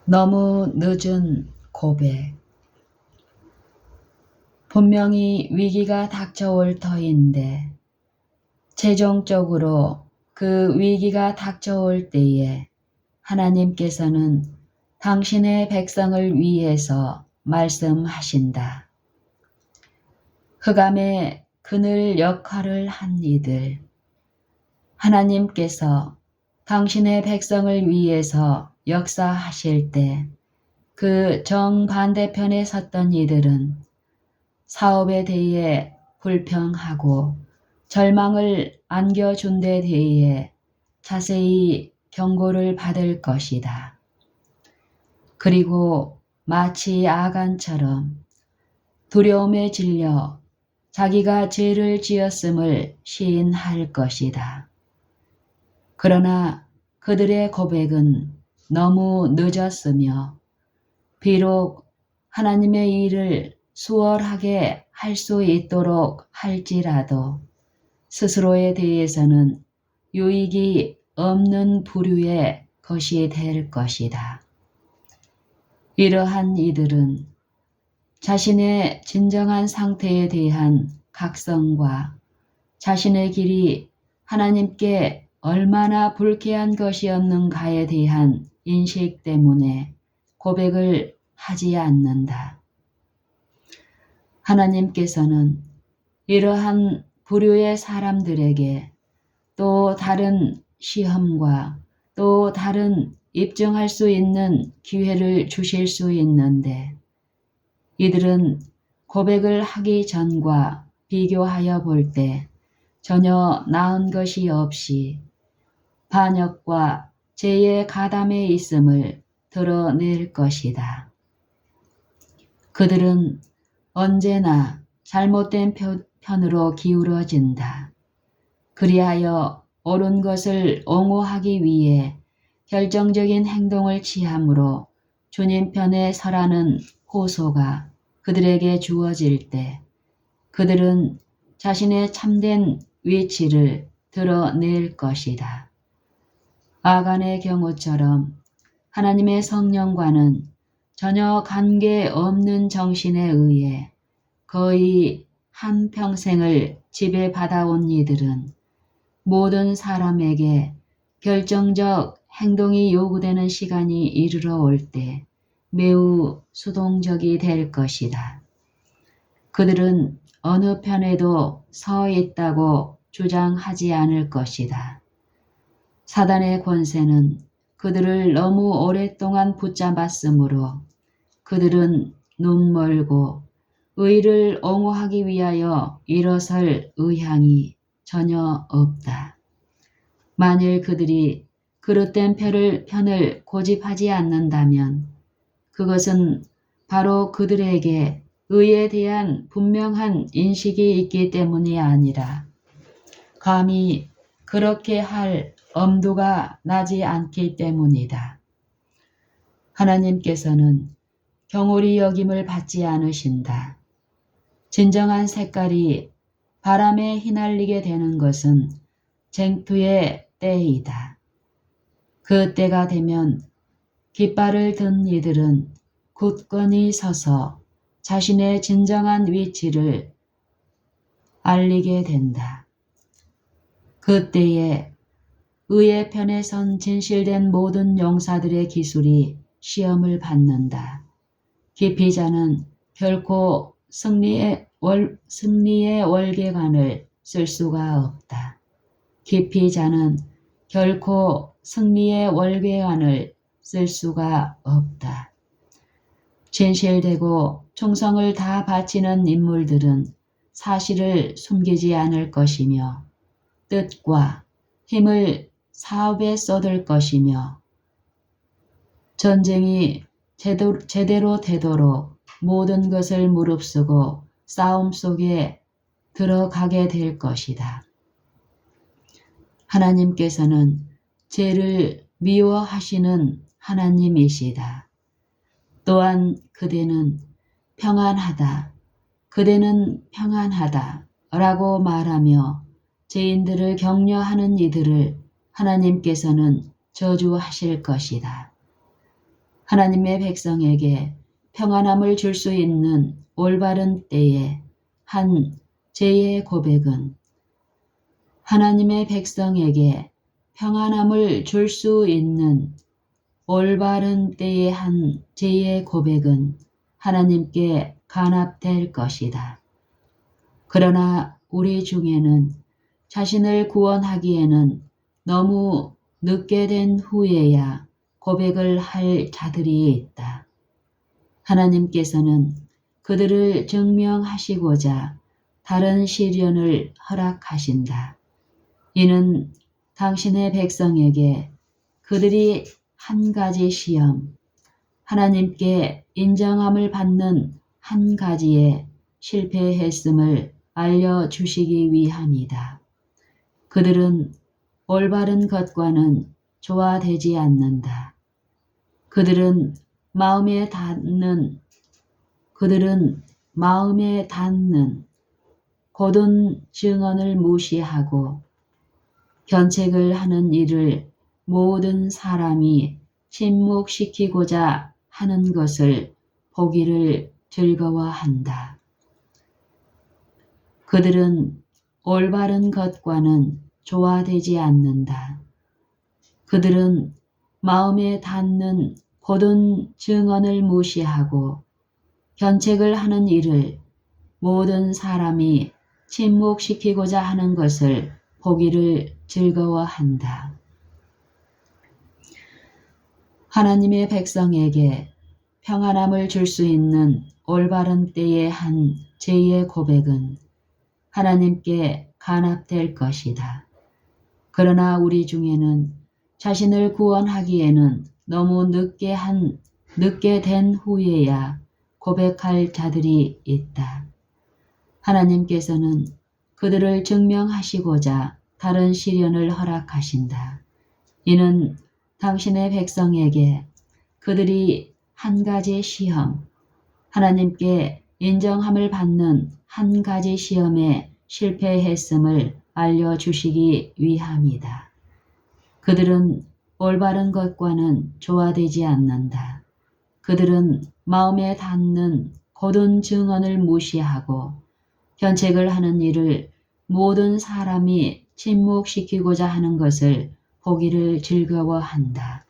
너무 늦은 고백. 분명히 위기가 닥쳐올 터인데 최종적으로 그 위기가 닥쳐올 때에 하나님께서는 당신의 백성을 위해서 말씀하신다. 흑암의 그늘 역할을 한 이들, 하나님께서 당신의 백성을 위해서 역사하실 때 그 정반대편에 섰던 이들은 사업에 대해 불평하고 절망을 안겨준 데 대해 자세히 경고를 받을 것이다. 그리고 마치 아간처럼 두려움에 질려 자기가 죄를 지었음을 시인할 것이다. 그러나 그들의 고백은 너무 늦었으며 비록 하나님의 일을 수월하게 할 수 있도록 할지라도 스스로에 대해서는 유익이 없는 부류의 것이 될 것이다. 이러한 이들은 자신의 진정한 상태에 대한 각성과 자신의 길이 하나님께 얼마나 불쾌한 것이었는가에 대한 인식 때문에 고백을 하지 않는다. 하나님께서는 이러한 부류의 사람들에게 또 다른 시험과 또 다른 입증할 수 있는 기회를 주실 수 있는데 이들은 고백을 하기 전과 비교하여 볼 때 전혀 나은 것이 없이 반역과 죄의 가담에 있음을 드러낼 것이다. 그들은 언제나 잘못된 편으로 기울어진다. 그리하여 옳은 것을 옹호하기 위해 결정적인 행동을 취함으로 주님 편에 서라는 호소가 그들에게 주어질 때 그들은 자신의 참된 위치를 드러낼 것이다. 아간의 경우처럼 하나님의 성령과는 전혀 관계없는 정신에 의해 거의 한평생을 지배받아온 이들은 모든 사람에게 결정적 행동이 요구되는 시간이 이르러 올 때 매우 수동적이 될 것이다. 그들은 어느 편에도 서 있다고 주장하지 않을 것이다. 사단의 권세는 그들을 너무 오랫동안 붙잡았으므로 그들은 눈멀고 의를 옹호하기 위하여 일어설 의향이 전혀 없다. 만일 그들이 그릇된 편을 고집하지 않는다면 그것은 바로 그들에게 의에 대한 분명한 인식이 있기 때문이 아니라 감히 그렇게 할 엄두가 나지 않기 때문이다. 하나님께서는 경홀히 여김을 받지 않으신다. 진정한 색깔이 바람에 휘날리게 되는 것은 쟁투의 때이다. 그 때가 되면 깃발을 든 이들은 굳건히 서서 자신의 진정한 위치를 알리게 된다. 그 때에 의의 편에 선 진실된 모든 용사들의 기술이 시험을 받는다. 기피자는 결코 승리의 월계관을 쓸 수가 없다. 기피자는 결코 승리의 월계관을 쓸 수가 없다. 진실되고 충성을 다 바치는 인물들은 사실을 숨기지 않을 것이며 뜻과 힘을 사업에 쏟을 것이며 전쟁이 제대로 되도록 모든 것을 무릅쓰고 싸움 속에 들어가게 될 것이다. 하나님께서는 죄를 미워하시는 하나님이시다. 또한 그대는 평안하다 라고 말하며 죄인들을 격려하는 이들을 하나님께서는 저주하실 것이다. 하나님의 백성에게 평안함을 줄 수 있는 올바른 때에 한 죄의 고백은 하나님의 백성에게 평안함을 줄 수 있는 올바른 때에 한 죄의 고백은 하나님께 간합될 것이다. 그러나 우리 중에는 자신을 구원하기에는 너무 늦게 된 후에야 고백을 할 자들이 있다. 하나님께서는 그들을 증명하시고자 다른 시련을 허락하신다. 이는 당신의 백성에게 그들이 한 가지 시험, 하나님께 인정함을 받는 한 가지에 실패했음을 알려주시기 위함이다. 그들은 올바른 것과는 조화되지 않는다. 그들은 마음에 닿는 고든 증언을 무시하고 견책을 하는 일을 모든 사람이 침묵시키고자 하는 것을 보기를 즐거워한다. 그들은 올바른 것과는 조화되지 않는다. 그들은 마음에 닿는 고든 증언을 무시하고 견책을 하는 일을 모든 사람이 침묵시키고자 하는 것을 보기를 즐거워한다. 하나님의 백성에게 평안함을 줄 수 있는 올바른 때의 한 죄의 고백은 하나님께 간합될 것이다. 그러나 우리 중에는 자신을 구원하기에는 너무 늦게 된 후에야 고백할 자들이 있다. 하나님께서는 그들을 증명하시고자 다른 시련을 허락하신다. 이는 당신의 백성에게 그들이 한 가지 시험, 하나님께 인정함을 받는 한 가지 시험에 실패했음을 알려주시기 위함이다. 그들은 올바른 것과는 조화되지 않는다. 그들은 마음에 닿는 고든 증언을 무시하고 견책을 하는 일을 모든 사람이 침묵시키고자 하는 것을 보기를 즐거워한다.